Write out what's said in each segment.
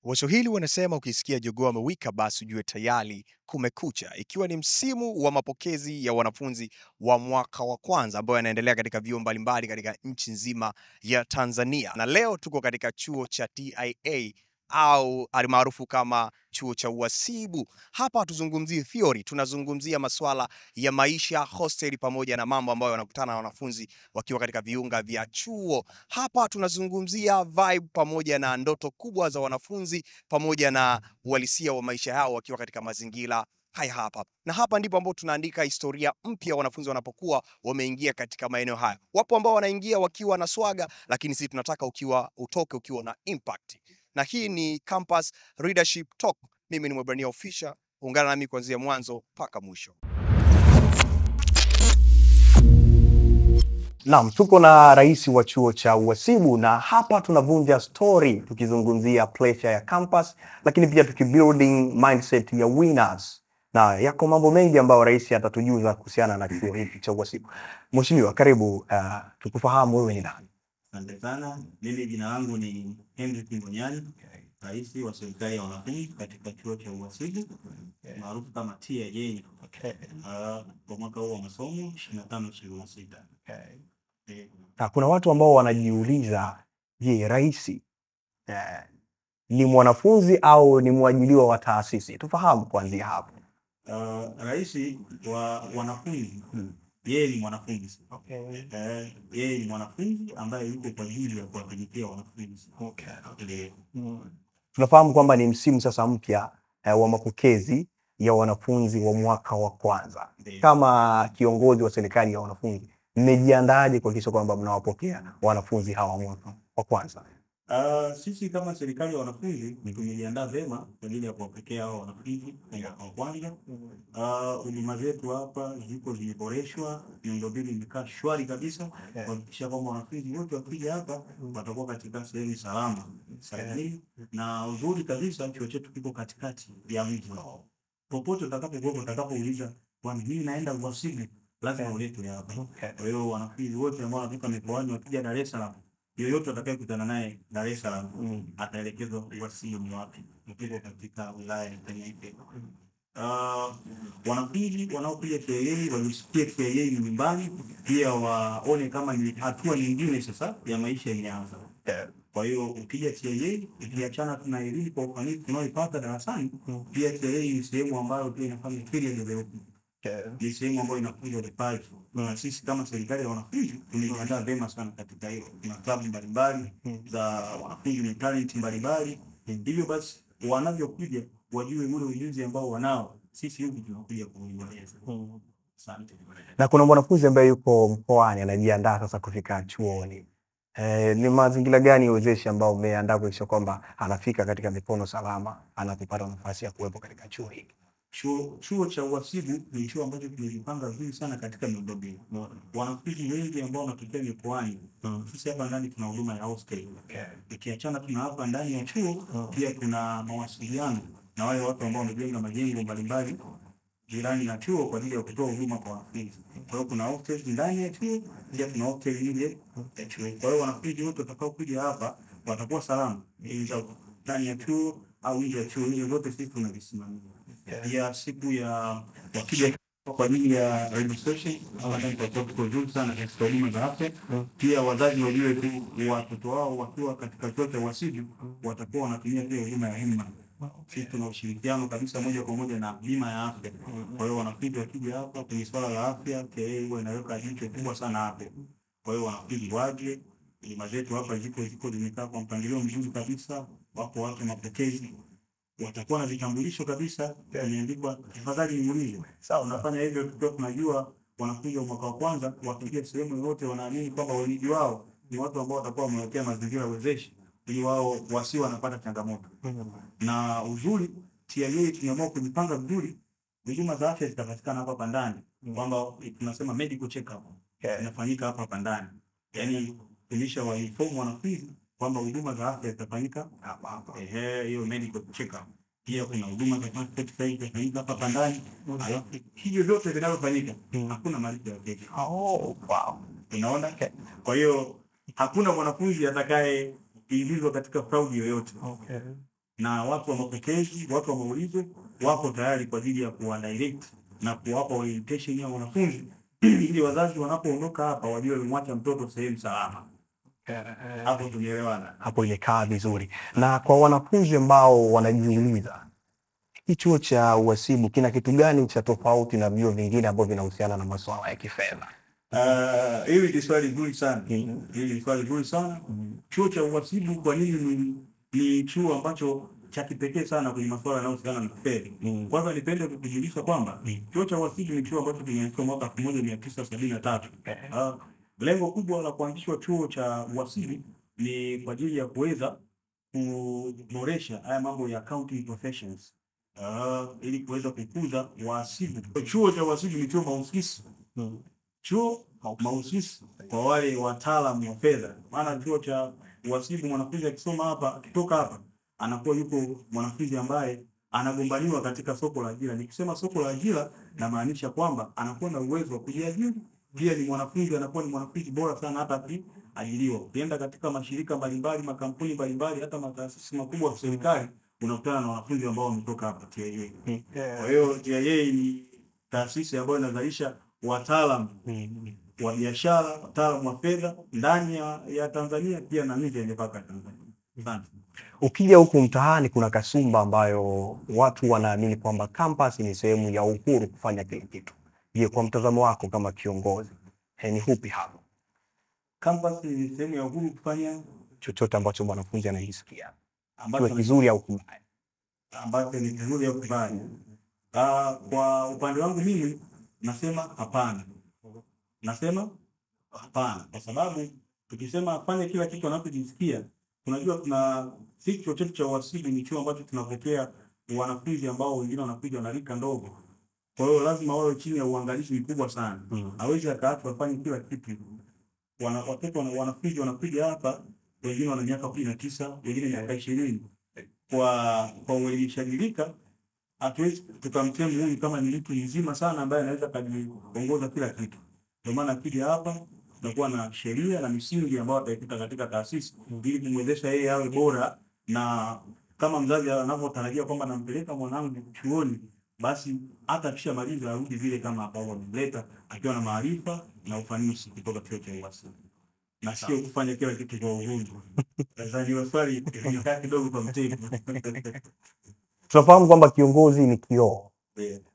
Waswahili wanasema ukisikia jogoo amewika basi ujue tayari kumekucha, ikiwa ni msimu wa mapokezi ya wanafunzi wa mwaka wa kwanza ambao yanaendelea katika vyuo mbalimbali katika nchi nzima ya Tanzania. Na leo tuko katika chuo cha TIA au almaarufu kama chuo cha uhasibu. Hapa hatuzungumzii theory, tunazungumzia masuala ya maisha, hostel pamoja na mambo ambayo wanakutana na wanafunzi wakiwa katika viunga vya chuo. Hapa tunazungumzia vibe pamoja na ndoto kubwa za wanafunzi pamoja na uhalisia wa maisha yao wakiwa katika mazingira haya hapa. Na hapa ndipo ambapo tunaandika historia mpya wanafunzi wanapokuwa wameingia katika maeneo haya. Wapo ambao wanaingia wakiwa na swaga, lakini sisi tunataka utoke ukiwa na impact. Na hii ni Campus Leadership Talk. Mimi ni Mwebrania Official. Ungana nami kuanzia mwanzo mpaka mwisho. Naam, tuko na rais wa chuo cha uhasibu na hapa tunavunja story tukizungumzia pressure ya campus, lakini pia tukibuilding mindset ya winners. Na yako mambo mengi ambayo rais atatujuza kuhusiana na chuo hiki cha uhasibu. Mheshimiwa, karibu, tukufahamu wewe ni nani? Asante sana. Mimi jina langu ni Henry Kimbonyani, rais wa serikali ya wanafunzi katika chuo cha uhasibu maarufu kama TIA. Kwa mwaka huu wa masomo 25-26. Na kuna watu ambao wanajiuliza, je, rais ni mwanafunzi au ni mwajiliwa wa taasisi? Tufahamu kuanzia hapo. Rais wa wanafunzi, yeye ni mwanafunzi. Yeye ni mwanafunzi ambaye yuko kwa ajili ya kuwatumikia wanafunzi. Tunafahamu kwamba ni msimu sasa mpya wa mapokezi ya wanafunzi wa mwaka wa kwanza. Kama kiongozi wa serikali ya wanafunzi, mmejiandaaje kuhakikisha kwamba mnawapokea wanafunzi hawa mwaka wa kwanza? Sisi kama serikali ya wanafunzi tumejiandaa vyema kwa ajili ya kuwapokea hao wanafunzi mwaka wa kwanza. Huduma zetu hapa zimeboreshwa, miundombinu imekaa shwari kabisa kuhakikisha kwamba wanafunzi wote wakija hapa watakuwa katika sehemu salama sahihi. Na uzuri kabisa chuo chetu kiko katikati ya mji. Popote utakapouliza bwana, mimi naenda uhasibu, lazima uletwe hapa. Kwa hiyo wanafunzi wote ambao wanatoka mikoani wakija Dar es Salaam, yoyote atakayekutana naye Dar es Salaam ataelekezwa uhasibu ni wapi. Tuko katika wilaya ya Tanganyika. Wanafunzi wanaokuja TIA wajisikie TIA ni nyumbani, pia waone kama ni hatua nyingine sasa ya maisha inaanza. Kwa hiyo ukija TIA, ukiachana na elimu kwa ufanisi tunaoipata darasani, pia TIA ni sehemu ambayo pia inafanya career development. Ni sehemu ambayo inakuza vipaji. Na sisi kama serikali ya wanafunzi tumejiandaa vyema sana katika hilo. Kuna klabu mbalimbali za wanafunzi na talent mbalimbali. Hivyo basi wanavyokuja wajue ule ujuzi ambao wanao, sisi huku tunakuja kuendeleza. Asante. Na kuna mwanafunzi ambaye yuko mkoani anajiandaa sasa kufika chuoni. Ni mazingira gani uwezeshi ambao umeandaa kuhakikisha kwamba anafika katika mikono salama anapopata nafasi ya kuwepo katika chuo hiki? Chuo cha uhasibu ni chuo ambacho kimejipanga vizuri sana katika miundombinu. Wanafunzi wengi ambao wanatokea mikoani, sisi hapa ndani tuna huduma ya hostel. Ikiachana tuna hapa ndani ya chuo, pia kuna mawasiliano na wale watu ambao wamejenga majengo mbalimbali jirani na chuo kwa ajili ya kutoa huduma kwa wanafunzi. Kwa hiyo kuna hostel ndani ya chuo, pia kuna hostel nje ya chuo. Kwa hiyo wanafunzi wote watakaokuja hapa watakuwa salama, ndani ya chuo au nje ya chuo. Hizo zote sisi tunavisimamia. Ya siku ya wakija kwa ajili ya registration au ndani kwa sababu sana katika huduma za afya, pia wazazi wajue tu watoto wao wakiwa katika chuo cha uhasibu watakuwa wanatumia pia huduma ya HEMA. Sisi tuna ushirikiano kabisa moja kwa moja na bima ya afya. Kwa hiyo wanafunzi wakija hapa kwenye swala la afya, KA huwa inaweka jicho kubwa sana hapo. Kwa hiyo wanafunzi waje, huduma zetu hapa ziko zimekaa kwa mpangilio mzuri kabisa. Wapo watu mapokezi watakuwa na vitambulisho kabisa imeandikwa tafadhali niulize. Sawa, unafanya hivyo tukiwa tunajua wanafunzi wa mwaka wa kwanza wakija sehemu yote wanaamini kwamba wenyeji wao ni watu ambao watakuwa wamewekea mazingira wezeshi ili wao wasiwe wanapata changamoto. Na uzuri TIA tumeamua kujipanga vizuri, huduma za afya zitapatikana hapa ndani. Kwamba tunasema medical check up inafanyika hapa ndani. Yaani tulisha wa inform wanafunzi kwamba huduma za afya zitafanyika hapa. Hiyo medical check up. Pia kuna huduma za passport size zitafanyika hapa ndani. Alafu hivyo vyote vinavyofanyika hakuna malipo ya keki. Wow. Unaona? Kwa hiyo hakuna mwanafunzi atakaye kuingizwa katika fraud yoyote. na watu wa mapokezi, watu wa maulizo wako tayari kwa ajili ya kuwa direct na kuwapa orientation ya wanafunzi ili wazazi wanapoondoka hapa wajue wamemwacha mtoto sehemu salama. Hapo tumeelewana. Hapo imekaa vizuri. Na kwa wanafunzi ambao wanajiuliza hii chuo cha uhasibu kina kitu gani cha tofauti na vyuo vingine ambavyo vinahusiana na masuala ya kifedha? Hili ni swali zuri sana. Hili ni swali zuri sana. Chuo cha uhasibu kwa nini ni chuo ambacho cha kipekee sana kwenye masuala yanayohusiana na fedha? Kwanza nipende kukujulisha kwamba chuo cha uhasibu ni chuo ambacho kimeanzishwa mwaka 1973. Lengo kubwa la kuanzishwa chuo cha uhasibu ni kwa ajili ya kuweza kuboresha haya mambo ya accounting professions. Ili kuweza kukuza wahasibu. Chuo cha uhasibu ni chuo mahususi. Chuo mahususi kwa wale wataalamu wa fedha. Maana chuo cha uhasibu mwanafunzi akisoma hapa, akitoka hapa, anakuwa yuko mwanafunzi ambaye anagombaniwa katika soko la ajira. Nikisema soko la ajira namaanisha kwamba anakuwa na uwezo wa kujiajiri. Pia ni mwanafunzi anakuwa ni mwanafunzi bora sana hata akiajiriwa. Ukienda katika mashirika mbalimbali, makampuni mbalimbali, hata mataasisi makubwa ya serikali, unakutana na wanafunzi ambao wametoka hapa TIA. Kwa hiyo TIA ni taasisi ambayo inazalisha wataalamu wa biashara, wataalamu wa fedha ndani ya Tanzania pia na nje ya mipaka ya Tanzania. Asante. Ukija huku mtaani kuna kasumba ambayo watu wanaamini kwamba campus ni sehemu ya uhuru kufanya kila kitu. Je, kwa mtazamo wako kama kiongozi, ni hupi hapo? Campus ni sehemu ya uhuru kufanya chochote ambacho mwanafunzi anajisikia ambacho ni kizuri au kibaya. Ambacho ni kizuri au kibaya. Kwa upande wangu mimi nasema hapana. Nasema hapana kwa sababu tukisema afanye kila kitu anachojisikia, tunajua sisi chuo chetu cha uhasibu ni chuo ambacho tunapokea wanafunzi ambao wengine wanakuja na rika ndogo. Kwa hiyo lazima wawe chini ya uangalizi mkubwa sana. Hawezi akaachwa afanye kila kitu. Wanafunzi wanakuja hapa, wengine wana miaka 19, wengine miaka 20. Kwa uelimishaji rika hatuwezi tukamtemu huyu kama ni mtu mzima sana ambaye anaweza kujiongoza kila kitu. Ndio maana akija hapa tunakuwa na sheria na misingi ambayo ataikuta katika taasisi ili kumwezesha yeye awe bora, na kama mzazi anapotarajia kwamba nampeleka mwanangu chuoni, basi hata kisha maliza arudi vile kama ambavyo amemleta akiwa na maarifa na ufanisi kutoka chuo cha uhasibu. Na sio kufanya kila kitu kwa uhuru. Sasa ni swali kidogo kwa mtego. Tunafahamu kwamba kiongozi ni kioo.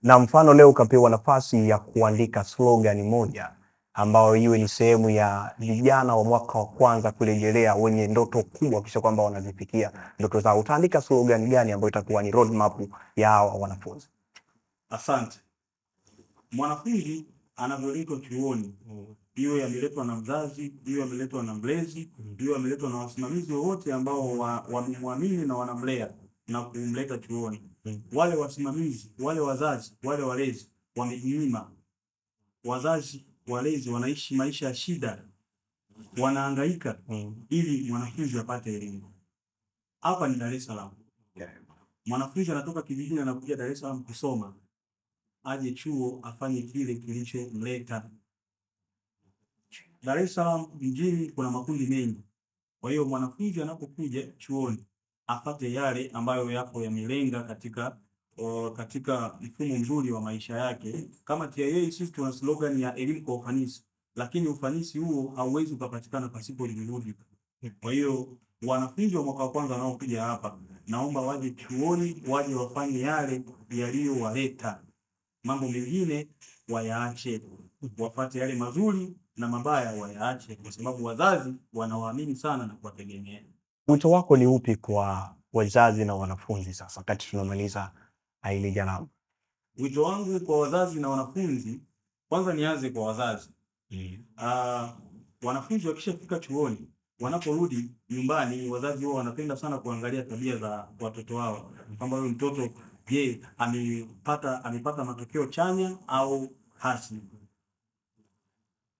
Na mfano leo ukapewa nafasi ya kuandika slogan moja ambayo iwe ni sehemu ya vijana wa mwaka wa kwanza kurejelea wenye ndoto kubwa kisha kwamba wanazifikia ndoto zao. Utaandika slogan gani ambayo itakuwa ni roadmap ya hawa wanafunzi? Asante. Mwanafunzi anavyoletwa chuoni, iwe ameletwa na mzazi, iwe ameletwa na mlezi, iwe ameletwa na wasimamizi wote ambao wamemwamini na wanamlea na kumleta chuoni. Wale wasimamizi, wale wazazi, wale walezi wamejinyima. Wazazi, walezi wanaishi maisha ya shida, wanahangaika ili mwanafunzi apate elimu. Hapa ni Dar es Salaam. Mwanafunzi anatoka kijijini anakuja Dar es Salaam kusoma, aje chuo afanye kile kilichomleta. Dar es Salaam mjini kuna makundi mengi. Kwa hiyo mwanafunzi anapokuja chuoni apate yale ambayo yako yamelenga katika mfumo mzuri wa maisha yake. Kama TIA sisi tuna slogan ya elimu kwa ufanisi, lakini ufanisi huo hauwezi kupatikana pasipo juhudi. Kwa hiyo wanafunzi wa mwaka wa kwanza wanaokuja hapa, naomba waje chuoni, waje wafanye yale yaliyowaleta. Mambo mengine wayaache, wafuate yale mazuri na mabaya wayaache, kwa sababu wazazi wanawaamini sana na kuwategemea. Wito wako ni upi kwa wazazi na wanafunzi sasa wakati tunamaliza hili janabu? Wito wangu kwa wazazi na wanafunzi, kwanza nianze kwa wazazi. Wanafunzi wakishafika chuoni, wanaporudi nyumbani, wazazi wao wanapenda sana kuangalia tabia za watoto wao. Kwamba huyu mtoto je, amepata matokeo chanya au hasi.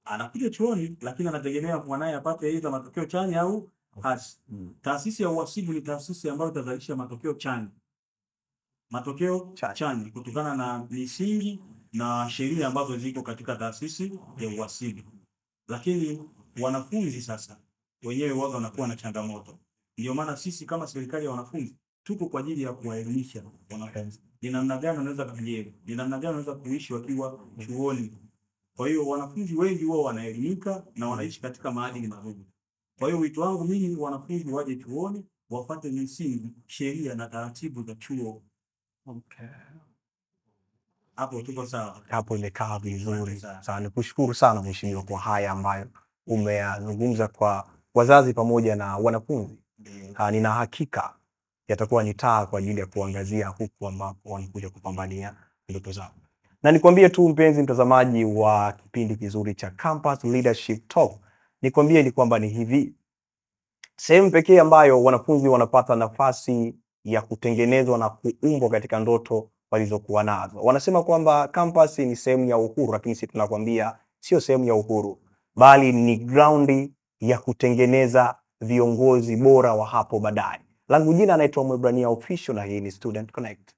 Anakuja chuoni lakini anategemea mwanae apate aidha matokeo chanya au hasi. Taasisi ya uhasibu ni taasisi ambayo itazalisha matokeo chanya. Matokeo chanya kutokana na misingi na sheria ambazo ziko katika taasisi ya uhasibu. Lakini wanafunzi sasa wenyewe wao wanakuwa na changamoto. Ndio maana sisi kama serikali ya wanafunzi tuko kwa ajili ya kuwaelimisha wanafunzi ni namna gani wanaweza kujielewa, ni namna gani wanaweza kuishi wakiwa chuoni. Kwa hiyo wanafunzi wengi wao wanaelimika na wanaishi katika maadili mazuri. Kwa hiyo wito wangu mimi, wanafunzi waje chuoni, wafuate misingi, sheria na taratibu za chuo. Okay. Hapo tuko sawa. Hapo imekaa vizuri sana. Nikushukuru sana mheshimiwa kwa haya ambayo umeyazungumza kwa wazazi pamoja na wanafunzi. Nina hakika yatakuwa ni taa kwa ajili ya kuangazia huku ambapo wanakuja kupambania ndoto zao. Na nikwambie tu mpenzi mtazamaji wa kipindi kizuri cha Campus Leadership Talk, nikwambie ni kwamba ni hivi, sehemu pekee ambayo wanafunzi wanapata nafasi ya kutengenezwa na kuumbwa katika ndoto walizokuwa nazo. Wanasema kwamba campus ni sehemu ya uhuru, lakini sisi tunakwambia sio sehemu ya uhuru, bali ni ground ya kutengeneza viongozi bora wa hapo baadaye. Langu jina naitwa Mwebrania Official na hii ni Student Connect.